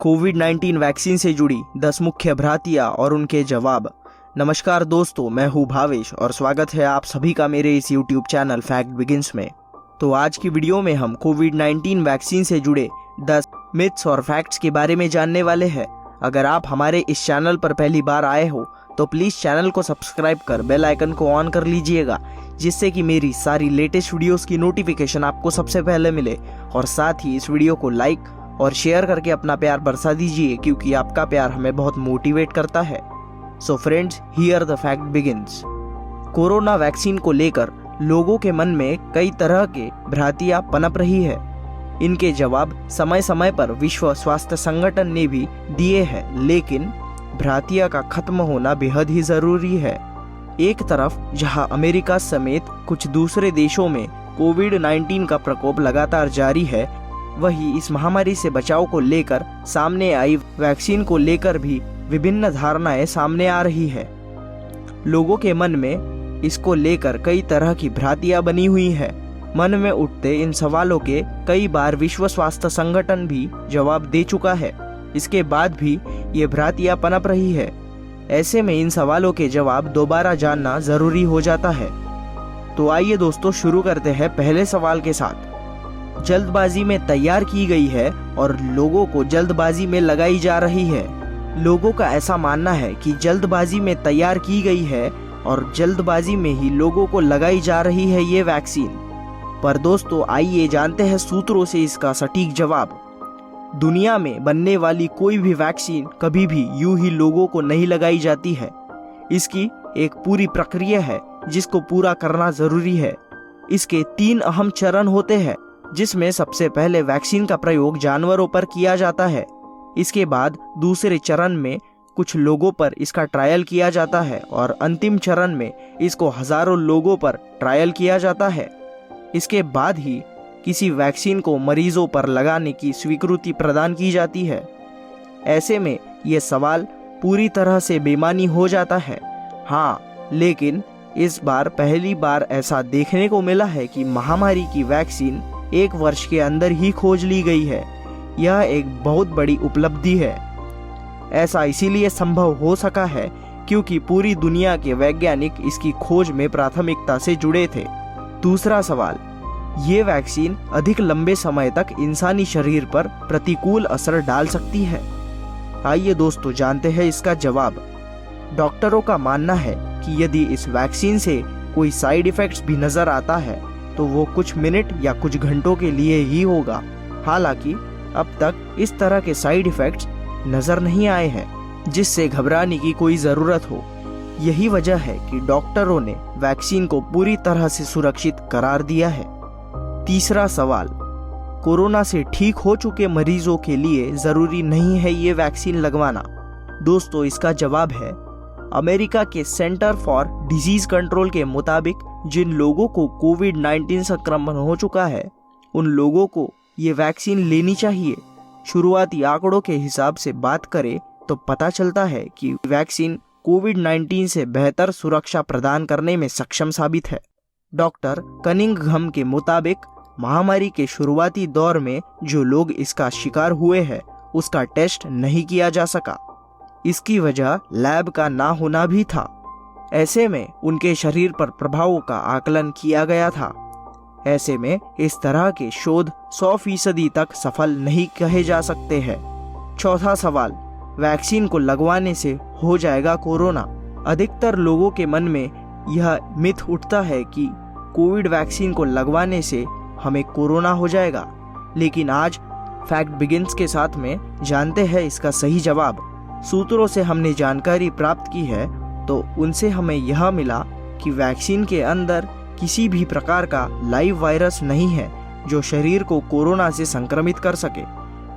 कोविड-19 vaccine से जुड़ी 10 मुख्य भ्रांतियां और उनके जवाब। नमस्कार दोस्तों, मैं हूं भावेश और स्वागत है आप सभी का मेरे इस YouTube चैनल फैक्ट बिगिंस में। तो आज की वीडियो में हम कोविड-19 वैक्सीन से जुड़े 10 मिथ्स और फैक्ट्स के बारे में जानने वाले हैं। अगर आप हमारे इस चैनल पर पहली बार आए हो तो प्लीज़ चैनल को सब्सक्राइब कर बेल आइकन को ऑन कर लीजिएगा, जिससे कि मेरी सारी लेटेस्ट वीडियोस की नोटिफिकेशन आपको सबसे पहले मिले। और साथ ही इस वीडियो को लाइक और शेयर करके अपना प्यार बरसा दीजिए, क्योंकि आपका प्यार हमें बहुत मोटिवेट करता है। So friends, here the fact begins. Corona vaccine को लेकर लोगों के मन में कई तरह के भ्रांतियां पनप रही है। इनके जवाब समय समय पर विश्व स्वास्थ्य संगठन ने भी दिए हैं, लेकिन भ्रांतियां का खत्म होना बेहद ही जरूरी है। एक तरफ जहां अमेरिका समेत कुछ दूसरे देशों में कोविड-19 का प्रकोप लगातार जारी है, वहीं इस महामारी से बचाव को लेकर सामने आई वैक्सीन को लेकर भी विभिन्न धारणाएं सामने आ रही है। लोगों के मन में इसको लेकर कई तरह की भ्रांतियां बनी हुई है। मन में उठते इन सवालों के कई बार विश्व स्वास्थ्य संगठन भी जवाब दे चुका है। इसके बाद भी ये भ्रांतियां पनप रही है। ऐसे में इन सवालों के जवाब दोबारा जानना जरूरी हो जाता है। तो आइए दोस्तों, शुरू करते हैं पहले सवाल के साथ। जल्दबाजी में तैयार की गई है और लोगों को जल्दबाजी में लगाई जा रही है। लोगों का ऐसा मानना है कि जल्दबाजी में तैयार की गई है और जल्दबाजी में ही लोगों को लगाई जा रही है ये वैक्सीन। पर दोस्तों, आइए जानते हैं सूत्रों से इसका सटीक जवाब। दुनिया में बनने वाली कोई भी वैक्सीन कभी भी यूं ही लोगों को नहीं लगाई जाती है। इसकी एक पूरी प्रक्रिया है जिसको पूरा करना जरूरी है। इसके 3 अहम चरण होते हैं, जिसमें सबसे पहले वैक्सीन का प्रयोग जानवरों पर किया जाता है। इसके बाद दूसरे चरण में कुछ लोगों पर इसका ट्रायल किया जाता है और अंतिम चरण में इसको हजारों लोगों पर ट्रायल किया जाता है। इसके बाद ही किसी वैक्सीन को मरीजों पर लगाने की स्वीकृति प्रदान की जाती है। ऐसे में ये सवाल पूरी तरह से बेमानी हो जाता है। हाँ, लेकिन इस बार पहली बार ऐसा देखने को मिला है कि महामारी की वैक्सीन 1 वर्ष के अंदर ही खोज ली गई है। यह एक बहुत बड़ी उपलब्धि है। ऐसा इसीलिए संभव हो सका है क्योंकि पूरी दुनिया के वैज्ञानिक इसकी खोज में प्राथमिकता से जुड़े थे। दूसरा सवाल, ये वैक्सीन अधिक लंबे समय तक इंसानी शरीर पर प्रतिकूल असर डाल सकती है? आइए दोस्तों, जानते हैं इसका जवाब। डॉक्टरों का मानना है कि यदि इस वैक्सीन से कोई साइड इफेक्ट्स भी नजर आता है तो वो कुछ मिनट या कुछ घंटों के लिए ही होगा। हालांकि अब तक इस तरह के साइड इफेक्ट्स नजर नहीं आए हैं जिससे घबराने की कोई जरूरत हो। यही वजह है कि डॉक्टरों ने वैक्सीन को पूरी तरह से सुरक्षित करार दिया है। तीसरा सवाल, कोरोना से ठीक हो चुके मरीजों के लिए जरूरी नहीं है ये वैक्सीन लगवाना? दोस्तों, इसका जवाब है अमेरिका के सेंटर फॉर डिजीज कंट्रोल के मुताबिक जिन लोगों को कोविड-19 संक्रमण हो चुका है, उन लोगों को ये वैक्सीन लेनी चाहिए। शुरुआती आंकड़ों के हिसाब से बात करें तो पता चलता है कि वैक्सीन कोविड-19 से बेहतर सुरक्षा प्रदान करने में सक्षम साबित है। डॉक्टर कनिंघम के मुताबिक महामारी के शुरुआती दौर में जो लोग इसका शिकार हुए हैं, उसका टेस्ट नहीं किया जा सका। इसकी वजह लैब का ना होना भी था। ऐसे में उनके शरीर पर प्रभावों का आकलन किया गया था। ऐसे में इस तरह के शोध 100% तक सफल नहीं कहे जा सकते हैं। चौथा सवाल, वैक्सीन को लगवाने से हो जाएगा कोरोना? अधिकतर लोगों के मन में यह मिथ उठता है कि कोविड वैक्सीन को लगवाने से हमें कोरोना हो जाएगा। लेकिन आज फैक्ट बिगिंस के साथ में जानते हैं इसका सही जवाब। सूत्रों से हमने जानकारी प्राप्त की है तो उनसे हमें यह मिला कि वैक्सीन के अंदर किसी भी प्रकार का लाइव वायरस नहीं है जो शरीर को कोरोना से संक्रमित कर सके।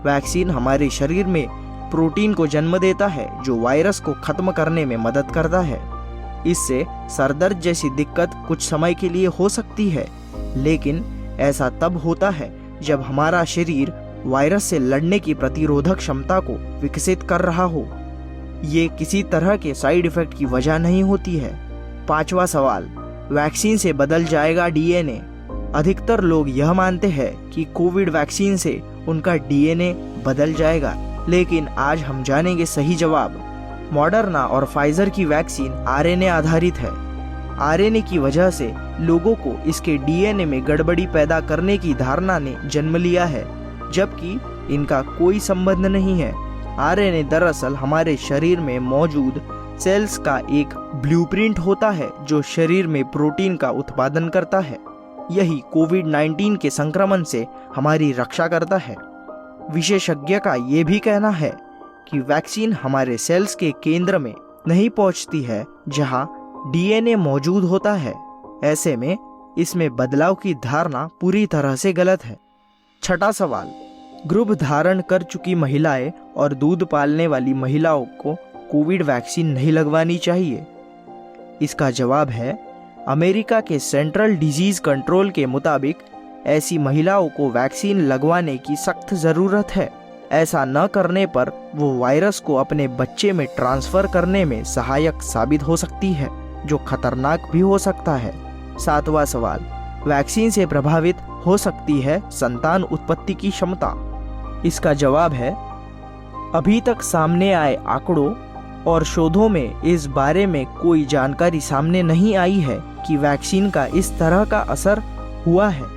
वैक्सीन हमारे शरीर में प्रोटीन को जन्म देता है जो वायरस को खत्म करने में मदद करता है। इससे सरदर्द जैसी दिक्कत कुछ समय के लिए हो सकती है, लेकिन ऐसा तब होता है जब हमारा शरीर वायरस से लड़ने की प्रतिरोधक क्षमता को विकसित कर रहा हो। ये किसी तरह के साइड इफेक्ट की वजह नहीं होती है। पांचवा सवाल, वैक्सीन से बदल जाएगा डीएनए? अधिकतर लोग यह मानते हैं कि कोविड वैक्सीन से उनका डीएनए बदल जाएगा। लेकिन आज हम जानेंगे सही जवाब। मॉडर्ना और फाइजर की वैक्सीन आरएनए आधारित है। आरएनए की वजह से लोगों को इसके डीएनए में गड़बड़ी पैदा करने की धारणा ने जन्म लिया है, जबकि इनका कोई संबंध नहीं है। आरएनए दरअसल हमारे शरीर में मौजूद सेल्स का एक ब्लूप्रिंट होता है जो शरीर में प्रोटीन का उत्पादन करता है। यही कोविड-19 के संक्रमण से हमारी रक्षा करता है। विशेषज्ञ का ये भी कहना है कि वैक्सीन हमारे सेल्स के केंद्र में नहीं पहुंचती है जहां डीएनए मौजूद होता है। ऐसे में इसमें बदलाव की धारणा पूरी तरह से गलत है। छठा सवाल, गर्भ धारण कर चुकी महिलाएं और दूध पालने वाली महिलाओं को कोविड वैक्सीन नहीं लगवानी चाहिए। इसका जवाब है, अमेरिका के सेंट्रल डिजीज कंट्रोल के मुताबिक ऐसी महिलाओं को वैक्सीन लगवाने की सख्त ज़रूरत है। ऐसा न करने पर वो वायरस को अपने बच्चे में ट्रांसफर करने में सहायक साबित हो सकती है, जो खतरनाक भी हो सकता है। सातवां सवाल, वैक्सीन से प्रभावित हो सकती है संतान उत्पत्ति की क्षमता। इसका जवाब है, अभी तक सामने आए आंकड़ों और शोधों में इस बारे में कोई जानकारी सामने नहीं आई है कि वैक्सीन का इस तरह का असर हुआ है।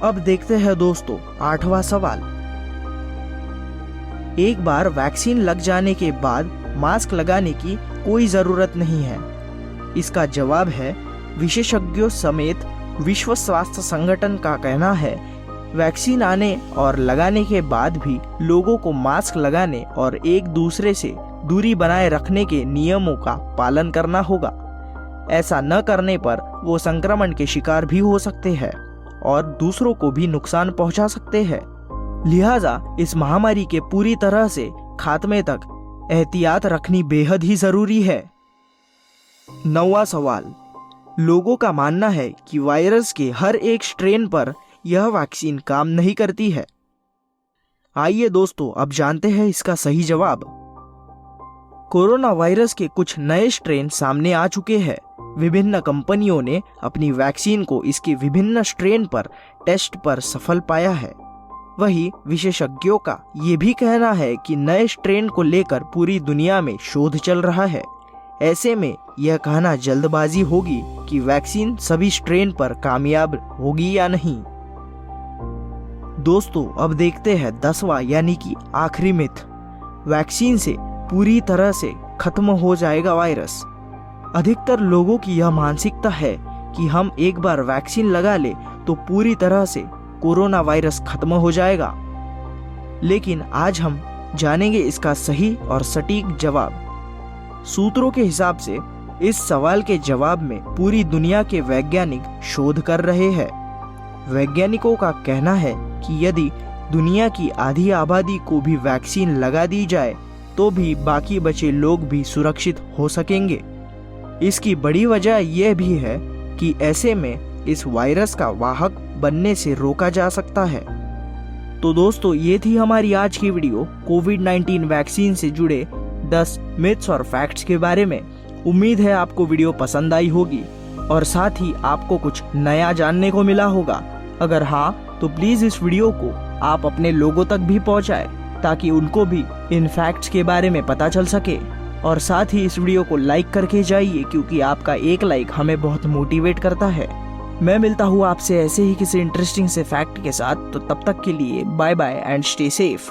अब देखते हैं दोस्तों आठवां सवाल, एक बार वैक्सीन लग जाने के बाद मास्क लगाने की कोई जरूरत नहीं है। इसका जवाब है, विशेषज्ञों समेत विश्व स्वास्थ्य संगठन का कहना है, वैक्सीन आने और लगाने के बाद भी लोगों को मास्क लगाने और एक दूसरे से दूरी बनाए रखने के नियमों का पालन करना होगा। ऐसा न करने पर वो संक्रमण के शिकार भी हो सकते हैं और दूसरों को भी नुकसान पहुंचा सकते हैं। लिहाजा इस महामारी के पूरी तरह से खात्मे तक एहतियात रखनी बेहद ही जरूरी है। नौवां सवाल, लोगों का मानना है कि वायरस के हर एक स्ट्रेन पर यह वैक्सीन काम नहीं करती है। आइए दोस्तों अब जानते हैं इसका सही जवाब। कोरोना वायरस के कुछ नए स्ट्रेन सामने आ चुके हैं। विभिन्न कंपनियों ने अपनी वैक्सीन को इसके विभिन्न स्ट्रेन पर टेस्ट पर सफल पाया है। वहीं विशेषज्ञों का ये भी कहना है कि नए स्ट्रेन को लेकर पूरी दुनिया में शोध चल रहा है। ऐसे में यह कहना जल्दबाजी होगी कि वैक्सीन सभी स्ट्रेन पर कामयाब होगी या नहीं। दोस्तों अब देखते हैं 10वां यानी कि आखिरी मिथ, वैक्सीन से पूरी तरह से खत्म हो जाएगा वायरस। अधिकतर लोगों की यह मानसिकता है कि हम एक बार वैक्सीन लगा ले तो पूरी तरह से कोरोना वायरस खत्म हो जाएगा। लेकिन आज हम जानेंगे इसका सही और सटीक जवाब। सूत्रों के हिसाब से इस सवाल के जवाब में पूरी दुनिया के वैज्ञानिक शोध कर रहे हैं। वैज्ञानिकों का कहना है कि यदि दुनिया की आधी आबादी को भी वैक्सीन लगा दी जाए तो भी बाकी बचे लोग भी सुरक्षित हो सकेंगे। इसकी बड़ी वजह यह भी है कि ऐसे में इस वायरस का वाहक बनने से रोका जा सकता है। तो दोस्तों ये थी हमारी आज की वीडियो कोविड-19 वैक्सीन से जुड़े 10 मिथ्स और फैक्ट्स के बारे में। उम्मीद है आपको वीडियो पसंद आई होगी और साथ ही आपको कुछ नया जानने को मिला होगा। अगर हाँ तो प्लीज इस वीडियो को आप अपने लोगों तक भी पहुंचाएं ताकि उनको भी इन फैक्ट्स के बारे में पता चल सके। और साथ ही इस वीडियो को लाइक करके जाइए क्योंकि आपका एक लाइक हमें बहुत मोटिवेट करता है। मैं मिलता हूँ आपसे ऐसे ही किसी इंटरेस्टिंग से फैक्ट के साथ। तो तब तक के लिए bye bye and stay safe.